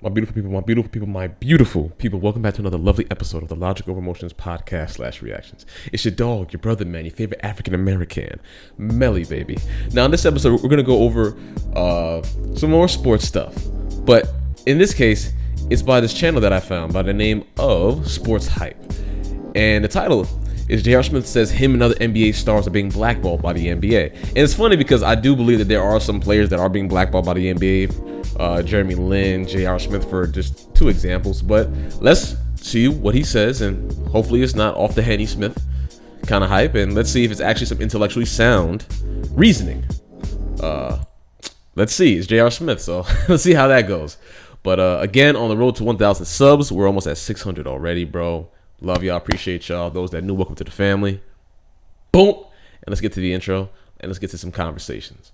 My beautiful people, my beautiful people, my beautiful people. Welcome back to another lovely episode of the Logic Over Emotions podcast / reactions. It's your dog, your brother, man, your favorite African American, Melly, baby. Now, in this episode, we're gonna go over some more sports stuff, but in this case, it's by this channel that I found by the name of Sports Hype, and the title is J.R. Smith says him and other NBA stars are being blackballed by the NBA. And it's funny because I do believe that there are some players that are being blackballed by the NBA. Jeremy Lin, J.R. Smith for just two examples. But let's see what he says, and hopefully it's not off the Henny Smith kind of hype. And let's see if it's actually some intellectually sound reasoning. Let's see. It's J.R. Smith, so let's see how that goes. But again, on the road to 1,000 subs. We're almost at 600 already, bro. Love y'all. Appreciate y'all. Those that new, welcome to the family. Boom. And let's get to the intro, and let's get to some conversations.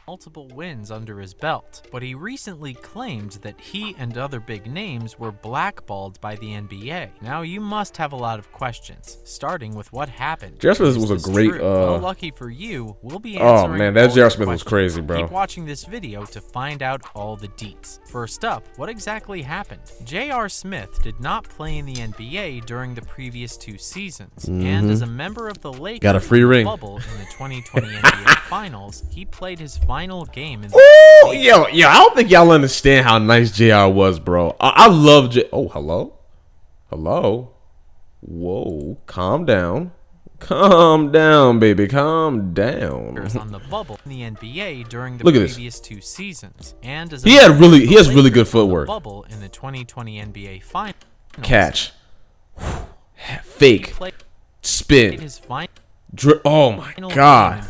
Multiple wins under his belt, but he recently claimed that he and other big names were blackballed by the NBA. Now you must have a lot of questions, starting with what happened. J.R. Smith was a great well, lucky for you, we'll be answering. Oh man, that J.R. Smith was crazy, bro. Keep watching this video to find out all the deets. First up, what exactly happened? J.R. Smith did not play in the NBA during the previous two seasons, and as a member of the Lakers got a free ring bubble in the 2020 NBA Finals, he played his final game in the yo, I don't think y'all understand how nice JR was, bro. I love Oh, hello. Whoa, calm down, baby, calm down. On the bubble in the NBA during the Look at previous two seasons, and as he has really good footwork. Bubble in the 2020 NBA Finals. Catch, fake, spin. His final Oh my God!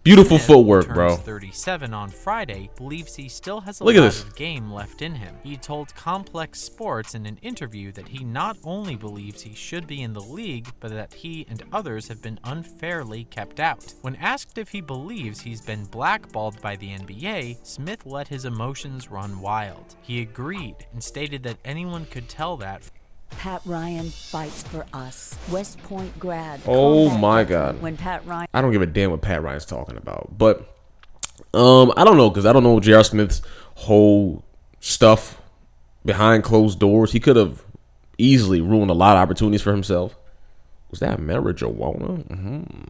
Beautiful footwork, bro. 37 on Friday, believes he still has a lot of game left in him. He told Complex Sports in an interview that he not only believes he should be in the league, but that he and others have been unfairly kept out. When asked if he believes he's been blackballed by the NBA, Smith let his emotions run wild. He agreed and stated that anyone could tell that. Pat Ryan fights for us. West Point grad. Oh my God. When Pat Ryan. I don't give a damn what Pat Ryan's talking about, but I don't know, because I don't know J.R. Smith's whole stuff behind closed doors. He could have easily ruined a lot of opportunities for himself. Was that marijuana?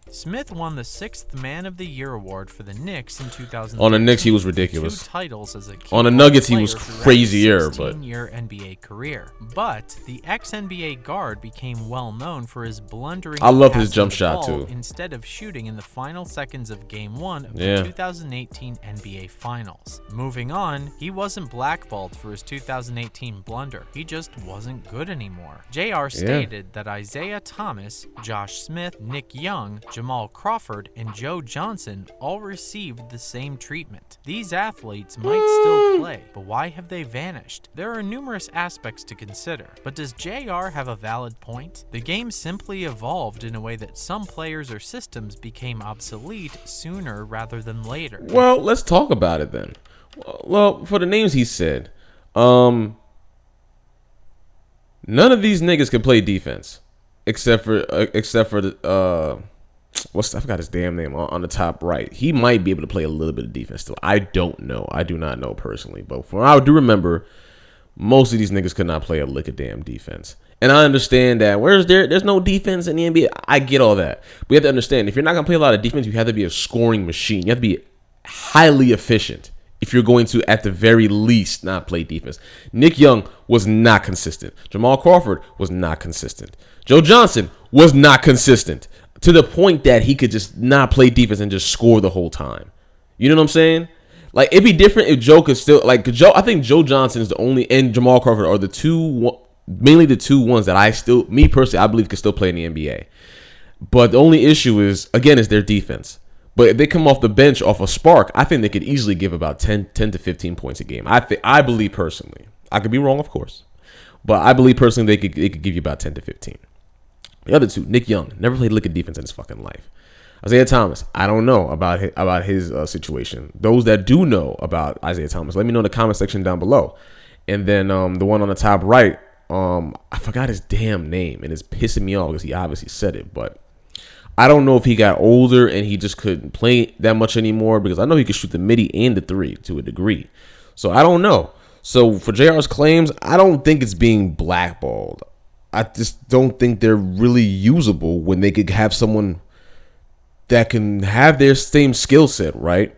Smith won the 6th Man of the Year award for the Knicks in 2000. On the Knicks, he was ridiculous. 2 titles as a on the Nuggets, he was crazier, but 16-year NBA career. But the ex-NBA guard became well known for his blundering. I love his jump shot too. Instead of shooting in the final seconds of Game 1 of the 2018 NBA Finals. Moving on, he wasn't blackballed for his 2018 blunder. He just wasn't good anymore. JR stated that Isaiah Thomas, Josh Smith, Nick Young, Jamal Crawford, and Joe Johnson all received the same treatment. These athletes might still play, but why have they vanished? There are numerous aspects to consider, but does JR have a valid point? The game simply evolved in a way that some players or systems became obsolete sooner rather than later. Well, let's talk about it then. Well, for the names he said, none of these niggas can play defense except for the I forgot his damn name on the top right. He might be able to play a little bit of defense still. I don't know. I do not know personally. But from what I do remember, most of these niggas could not play a lick of damn defense. And I understand that. There's no defense in the NBA. I get all that. But you have to understand, if you're not going to play a lot of defense, you have to be a scoring machine. You have to be highly efficient if you're going to, at the very least, not play defense. Nick Young was not consistent. Jamal Crawford was not consistent. Joe Johnson was not consistent, to the point that he could just not play defense and just score the whole time. You know what I'm saying? Like, it'd be different if Joe could still, like, I think Joe Johnson is the only, and Jamal Crawford are mainly the two ones that me personally, I believe could still play in the NBA. But the only issue is their defense. But if they come off the bench off a spark, I think they could easily give about 10 to 15 points a game. I believe personally. I could be wrong, of course. But I believe personally they could give you about 10 to 15. The other two, Nick Young, never played lick of defense in his fucking life. Isaiah Thomas, I don't know about his situation. Those that do know about Isaiah Thomas, let me know in the comment section down below. And then the one on the top right, I forgot his damn name, and it's pissing me off because he obviously said it, but I don't know if he got older and he just couldn't play that much anymore, because I know he could shoot the midi and the three to a degree. So I don't know. So for JR's claims, I don't think it's being blackballed. I just don't think they're really usable when they could have someone that can have their same skill set, right?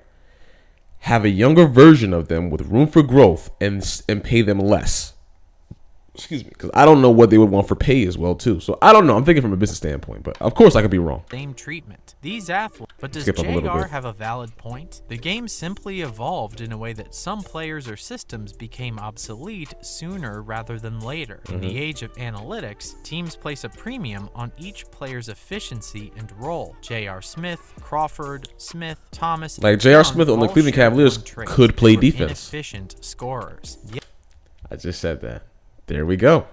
Have a younger version of them with room for growth and pay them less. Excuse me, because I don't know what they would want for pay as well too. So I don't know. I'm thinking from a business standpoint, but of course I could be wrong. Same treatment. These athletes, but does JR have a valid point? The game simply evolved in a way that some players or systems became obsolete sooner rather than later. In the age of analytics, teams place a premium on each player's efficiency and role. J.R. Smith, Crawford, Smith, Thomas, like J.R. Smith on the Cleveland Cavaliers could play defense. Inefficient scorers. I just said that. There we go.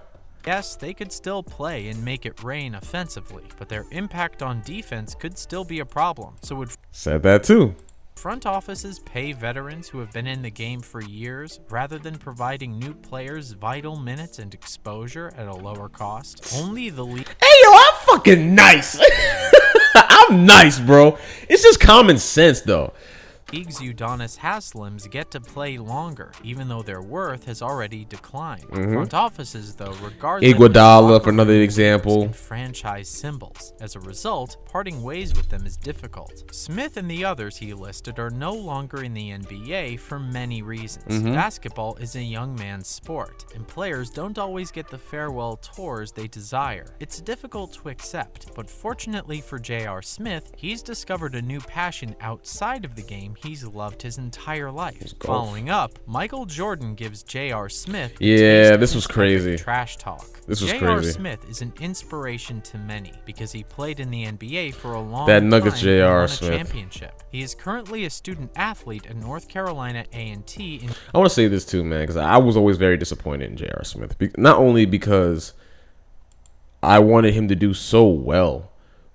Yes, they could still play and make it rain offensively, but their impact on defense could still be a problem. So would said that too. Front offices pay veterans who have been in the game for years rather than providing new players vital minutes and exposure at a lower cost? Only the league. Hey, yo, I'm fucking nice. I'm nice, bro. It's just common sense, though. League's Udonis Haslims get to play longer, even though their worth has already declined. Front offices, though, regardless, Iguodala, for another example, franchise symbols. As a result, parting ways with them is difficult. Smith and the others he listed are no longer in the NBA for many reasons. Basketball is a young man's sport, and players don't always get the farewell tours they desire. It's difficult to accept, but fortunately for J.R. Smith, he's discovered a new passion outside of the game he's loved his entire life. Following up, Michael Jordan gives J.R. Smith this was crazy. Trash talk. This was J.R. crazy. Smith is an inspiration to many because he played in the NBA for a long that time Nuggets and J.R. won a Smith championship. He is currently a student athlete at North Carolina A&T. I want to say this too, man, because I was always very disappointed in J.R. Smith. Not only because I wanted him to do so well,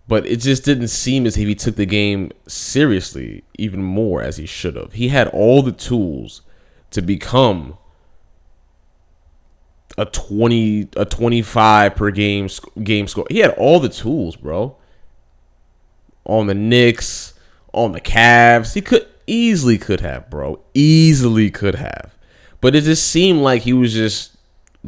but it just didn't seem as if he took the game seriously even more as he should have. He had all the tools to become a 25 per game score. He had all the tools, bro. On the Knicks, on the Cavs, he could have, bro. Easily could have. But it just seemed like he was just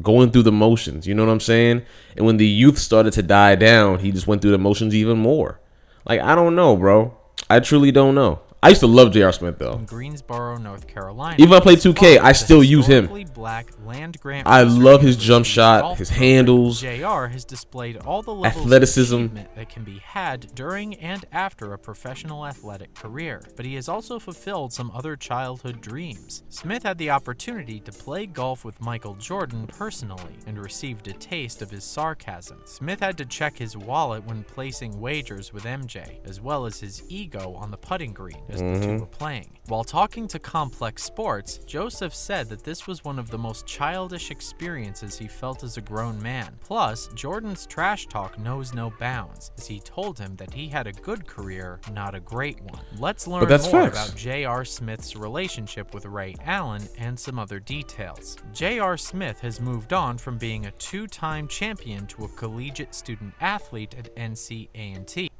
going through the motions, you know what I'm saying? And when the youth started to die down, he just went through the motions even more. Like, I don't know, bro. I truly don't know. I used to love J.R. Smith, though. In Greensboro, North Carolina. Even if I play 2K, I still use him. Black land grant I love his jump shot, his handles. JR has displayed all the levels athleticism of achievement that can be had during and after a professional athletic career, but he has also fulfilled some other childhood dreams. Smith had the opportunity to play golf with Michael Jordan personally and received a taste of his sarcasm. Smith had to check his wallet when placing wagers with MJ, as well as his ego on the putting green as the two were playing. While talking to Complex Sports, Joseph said that this was one of the most childish experiences he felt as a grown man. Plus, Jordan's trash talk knows no bounds, as he told him that he had a good career, not a great one. Let's learn more about J.R. Smith's relationship with Ray Allen and some other details. J.R. Smith has moved on from being a two-time champion to a collegiate student athlete at NC-A&T.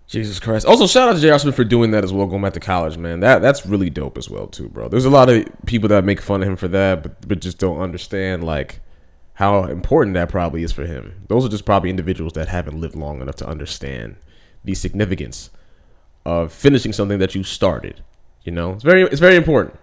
Jesus Christ. Also, shout out to J.R. Smith for doing that as well, going back to college, man. That's really dope as well, too, bro. There's a lot of people that make fun of him for that, but just don't understand, like, how important that probably is for him. Those are just probably individuals that haven't lived long enough to understand the significance of finishing something that you started. You know, it's very important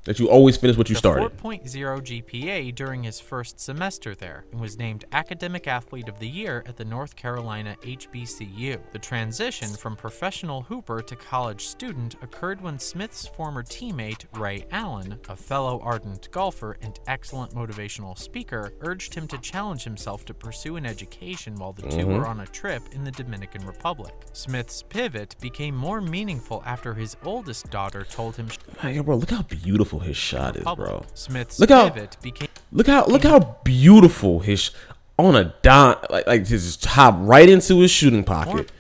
that you always finish what you started. 4.0 GPA during his first semester there, and was named Academic Athlete of the Year at the North Carolina HBCU. The transition from professional hooper to college student occurred when Smith's former teammate, Ray Allen, a fellow ardent golfer and excellent motivational speaker, urged him to challenge himself to pursue an education while the two were on a trip in the Dominican Republic. Smith's pivot became more meaningful after his oldest daughter told him, "Hey, bro, look how beautiful his shot is, bro. Smith's pivot became look how beautiful his on a dime, like his top right into his shooting pocket.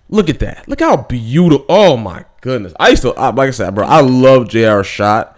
Look at that. Look how beautiful. Oh my goodness. I used to, like I said, bro, I love JR's shot.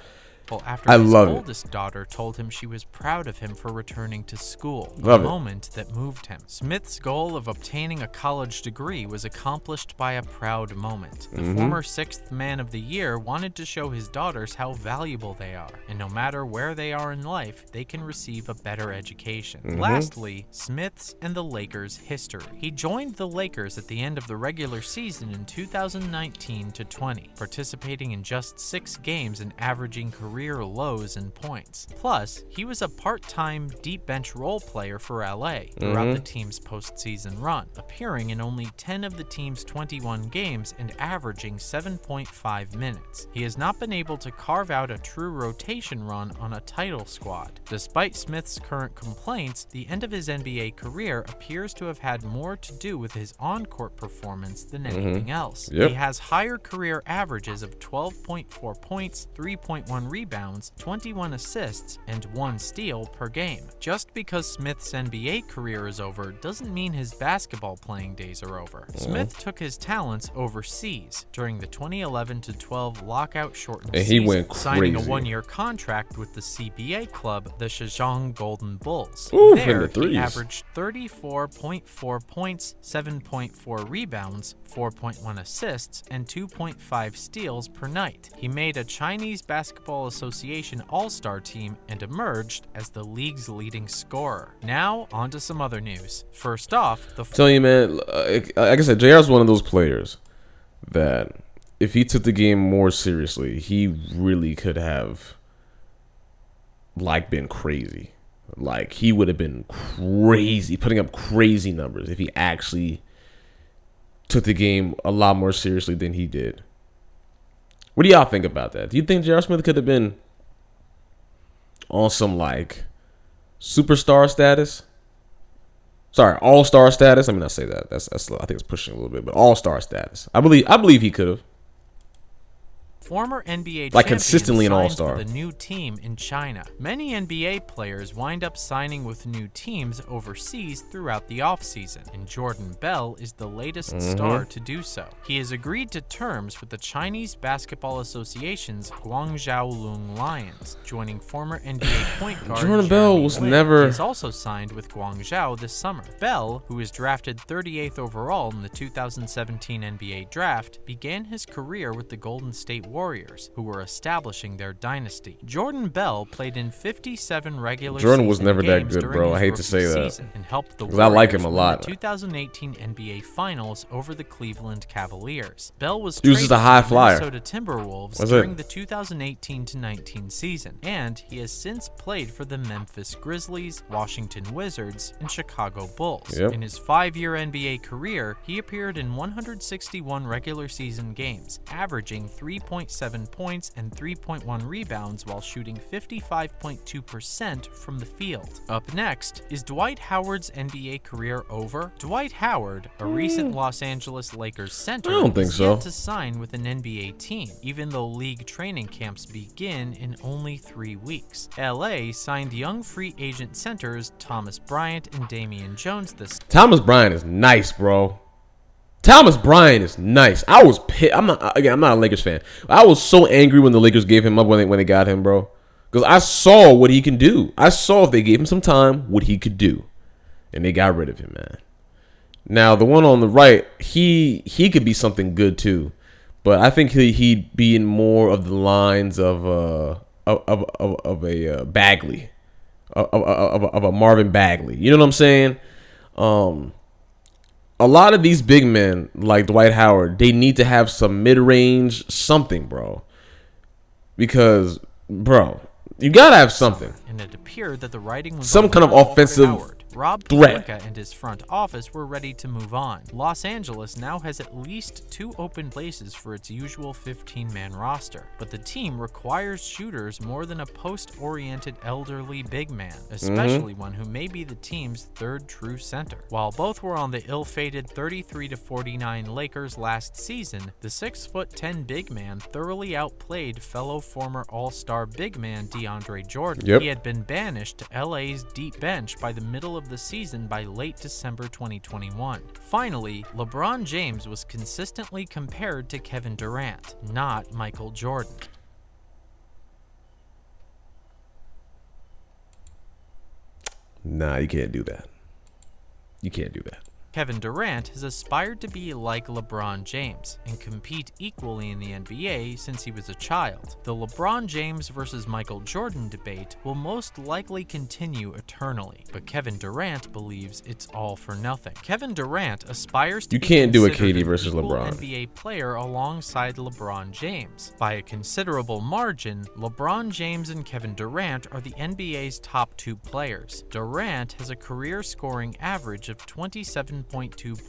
Well, after his oldest daughter told him she was proud of him for returning to school, a moment that moved him. Smith's goal of obtaining a college degree was accomplished by a proud moment. The former 6th Man of the Year wanted to show his daughters how valuable they are, and no matter where they are in life, they can receive a better education. Lastly, Smith's and the Lakers' history. He joined the Lakers at the end of the regular season in 2019-20, participating in just 6 games and averaging career lows in points. Plus, he was a part-time deep bench role player for LA throughout the team's postseason run, appearing in only 10 of the team's 21 games and averaging 7.5 minutes. He has not been able to carve out a true rotation run on a title squad. Despite Smith's current complaints, the end of his NBA career appears to have had more to do with his on-court performance than anything else. He has higher career averages of 12.4 points, 3.1 rebounds, 21 assists, and 1 steal per game. Just because Smith's NBA career is over doesn't mean his basketball playing days are over. Smith took his talents overseas during the 2011-12 lockout-shortened season, he went crazy, signing a 1-year contract with the CBA club, the Zhejiang Golden Bulls. There, he averaged 34.4 points, 7.4 rebounds, 4.1 assists, and 2.5 steals per night. He made a Chinese Basketball Association All-Star team and emerged as the league's leading scorer. Now, on to some other news. First off, tell you, man, like I said, JR's one of those players that if he took the game more seriously, he really could have been crazy. Like, he would have been crazy, putting up crazy numbers if he actually took the game a lot more seriously than he did. What do y'all think about that? Do you think J.R. Smith could have been on some, like, superstar status? Sorry, all-star status. Let me not say that. That's I think it's pushing a little bit, but all-star status. I believe he could have. Former NBA like consistently an all-star. The new team in China. Many NBA players wind up signing with new teams overseas throughout the offseason, and Jordan Bell is the latest star to do so. He has agreed to terms with the Chinese Basketball Association's Guangzhou Lung Lions, joining former NBA point guard Jordan Bell was never. He is also signed with Guangzhou this summer. Bell, who was drafted 38th overall in the 2017 NBA draft, began his career with the Golden State Warriors, who were establishing their dynasty. Jordan Bell played in 57 regular Jordan was season never that games good, during bro. his I hate to say rookie that. season and helped the 'Cause I like him a Warriors lot. win the 2018 NBA Finals over the Cleveland Cavaliers. Bell was He was traded just a high to the flyer. Minnesota Timberwolves That's during it. the 2018-19 season, and he has since played for the Memphis Grizzlies, Washington Wizards, and Chicago Bulls. Yep. In his 5-year NBA career, he appeared in 161 regular season games, averaging 3.7 points and 3.1 rebounds while shooting 55.2% from the field. Up next, is Dwight Howard's NBA career over? Dwight Howard, a recent Los Angeles Lakers center, I don't think is so. yet to sign with an NBA team, even though league training camps begin in only 3 weeks. LA signed young free agent centers Thomas Bryant and Damian Jones this. Thomas Bryant is nice, bro. Thomas Bryant is nice. I was pissed. I'm not a Lakers fan. I was so angry when the Lakers gave him up when they got him, bro. Because I saw what he can do. I saw if they gave him some time what he could do, and they got rid of him, man. Now the one on the right, he could be something good too, but I think he'd be in more of the lines of a Bagley, of a Marvin Bagley. You know what I'm saying? A lot of these big men, like Dwight Howard, they need to have some mid-range something, bro. Because, bro, you gotta have something. And it appeared that the writing was Some on kind of the wall for offensive Howard. Rob threat. Pelinka and his front office were ready to move on. Los Angeles now has at least 2 open places for its usual 15-man roster, but the team requires shooters more than a post-oriented elderly big man, especially one who may be the team's 3rd true center. While both were on the ill-fated 33-49 Lakers last season, the 6'10" big man thoroughly outplayed fellow former All-Star big man DeAndre Jordan. Yep. He had been banished to LA's deep bench by the middle of the season by late December 2021. Finally, LeBron James was consistently compared to Kevin Durant, not Michael Jordan. Nah, you can't do that. You can't do that. Kevin Durant has aspired to be like LeBron James and compete equally in the NBA since he was a child. The LeBron James versus Michael Jordan debate will most likely continue eternally, but Kevin Durant believes it's all for nothing. Kevin Durant aspires to You be can't do a considered KD an versus equal LeBron. NBA player alongside LeBron James. By a considerable margin, LeBron James and Kevin Durant are the NBA's top 2 players. Durant has a career scoring average of 27.2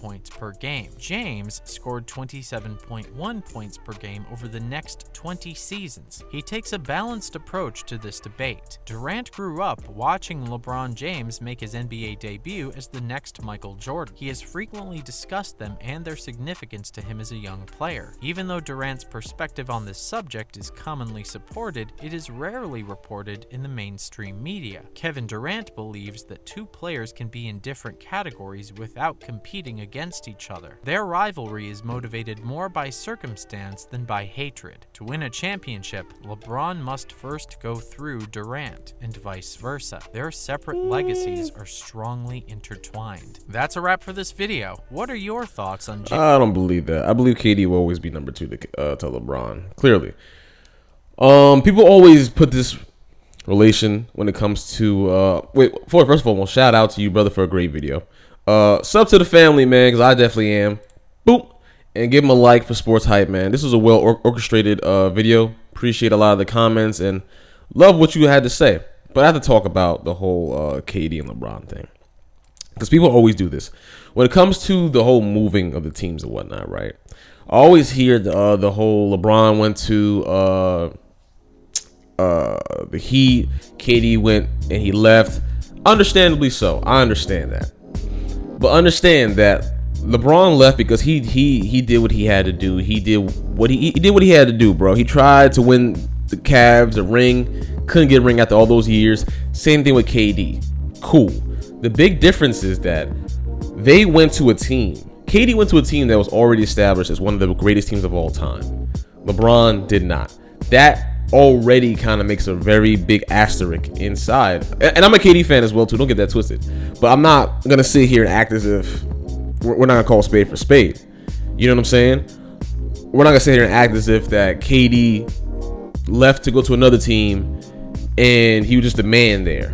points per game. James scored 27.1 points per game over the next 20 seasons. He takes a balanced approach to this debate. Durant grew up watching LeBron James make his NBA debut as the next Michael Jordan. He has frequently discussed them and their significance to him as a young player. Even though Durant's perspective on this subject is commonly supported, it is rarely reported in the mainstream media. Kevin Durant believes that 2 players can be in different categories without competing against each other. Their rivalry is motivated more by circumstance than by hatred. To win a championship, LeBron must first go through Durant, and vice versa. Their separate legacies are strongly intertwined. That's a wrap for this video. What are your thoughts on I don't believe that. I believe KD will always be number 2 to LeBron. Clearly. People always put this relation when it comes to first of all, shout out to you, brother, for a great video. Sub to the family, man, because I definitely am. Boop. And give him a like for Sports Hype, man. This was a well orchestrated video. Appreciate a lot of the comments and love what you had to say. But I have to talk about the whole KD and LeBron thing, because people always do this when it comes to the whole moving of the teams and whatnot, right? I always hear the whole LeBron went to the Heat, KD went and he left. Understandably so. I understand that. But understand that LeBron left because he did what he had to do. He did what he did what he had to do, bro. He tried to win the Cavs a ring, couldn't get a ring after all those years. Same thing with KD. Cool. The big difference is that they went to a team. KD went to a team that was already established as one of the greatest teams of all time. LeBron did not. That already kind of makes a very big asterisk inside. And I'm a KD fan as well too, don't get that twisted. But I'm not gonna sit here and act as if we're not gonna call spade for spade. You know what I'm saying? We're not gonna sit here and act as if that KD left to go to another team and he was just the man there.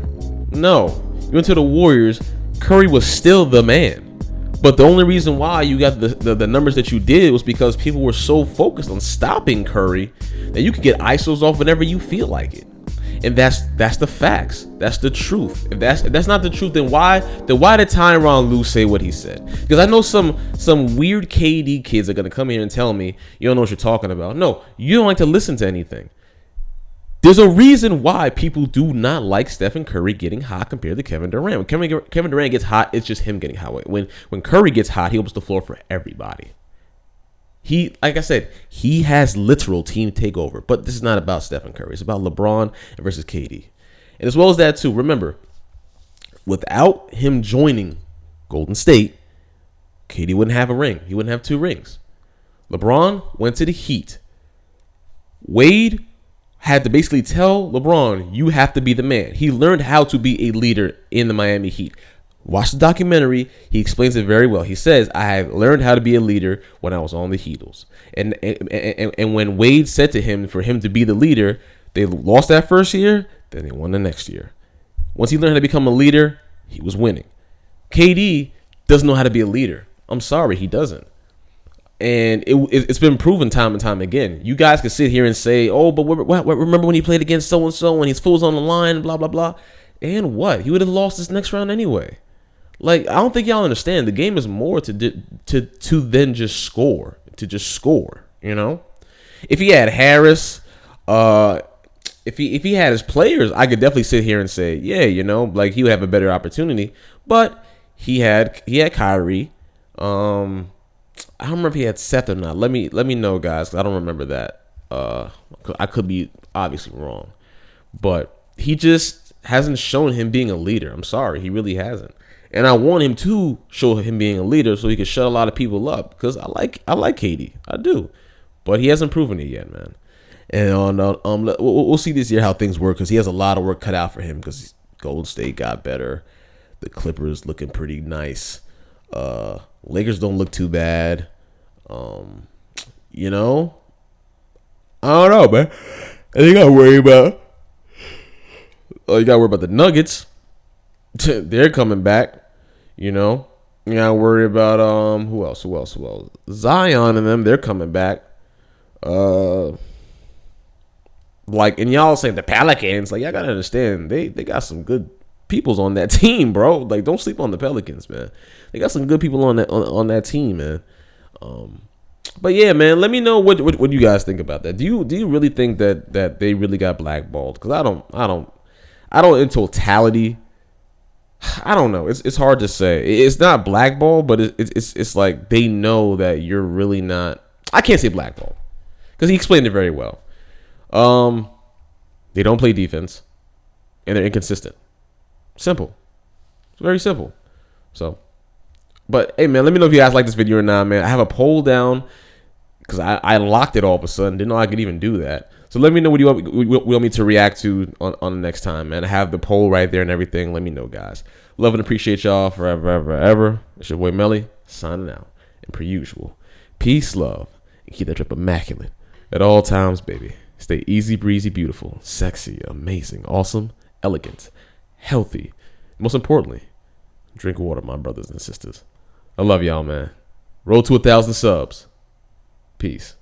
No, you went to the Warriors. Curry was still the man. But the only reason why you got the numbers that you did was because people were so focused on stopping Curry that you could get ISOs off whenever you feel like it. And that's the facts. That's the truth. If that's not the truth, then why did Tyronn Lue say what he said? Because I know some weird KD kids are gonna come here and tell me you don't know what you're talking about. No, you don't like to listen to anything. There's a reason why people do not like Stephen Curry getting hot compared to Kevin Durant. When Kevin Durant gets hot, it's just him getting hot. When Curry gets hot, he opens the floor for everybody. Like I said, he has literal team takeover. But this is not about Stephen Curry. It's about LeBron versus KD. And as well as that too, remember, without him joining Golden State, KD wouldn't have a ring. He wouldn't have 2 rings. LeBron went to the Heat. Wade had to basically tell LeBron, you have to be the man. He learned how to be a leader in the Miami Heat. Watch the documentary. He explains it very well. He says, I learned how to be a leader when I was on the Heatles. And when Wade said to him for him to be the leader, they lost that first year, then they won the next year. Once he learned how to become a leader, he was winning. KD doesn't know how to be a leader. I'm sorry, he doesn't. And it's been proven time and time again. You guys can sit here and say, oh, but remember when he played against so-and-so when his fool's on the line, blah, blah, blah. And what? He would have lost this next round anyway. Like, I don't think y'all understand. The game is more to then just score. To just score, you know? If he had Harris, if he had his players, I could definitely sit here and say, yeah, you know, like he would have a better opportunity. But he had Kyrie. I don't remember if he had Seth or not. Let me know, guys, 'cause I don't remember that. I could be obviously wrong, but he just hasn't shown him being a leader. I'm sorry, he really hasn't. And I want him to show him being a leader so he can shut a lot of people up. Because I like KD. I do. But he hasn't proven it yet, man. And we'll see this year how things work, because he has a lot of work cut out for him, because Golden State got better. The Clippers looking pretty nice. Lakers don't look too bad. You know, I don't know, man. And you gotta worry about the Nuggets. They're coming back. You know, you gotta worry about who else? Zion and them. They're coming back. Like, and y'all saying the Pelicans, like, y'all gotta understand, they got some good peoples on that team, bro. Like, don't sleep on the Pelicans, man. They got some good people on that team, man. But yeah, man, let me know what you guys think about that. Do you really think that they really got blackballed? Because I don't in totality. I don't know. It's hard to say. It's not blackballed, but it's like they know that you're really not. I can't say blackballed because he explained it very well. They don't play defense, and they're inconsistent. Simple. It's very simple. So, but hey, man, let me know if you guys like this video or not, man. I have a poll down because I locked it all of a sudden. Didn't know I could even do that. So let me know what you want me to react to on the next time, man. I have the poll right there and everything. Let me know, guys. Love and appreciate y'all forever, ever, ever. It's your boy Melly signing out. And per usual, peace, love, and keep that trip immaculate at all times, baby. Stay easy, breezy, beautiful, sexy, amazing, awesome, elegant, healthy. Most importantly, drink water, my brothers and sisters. I love y'all, man. Roll to 1,000 subs. Peace.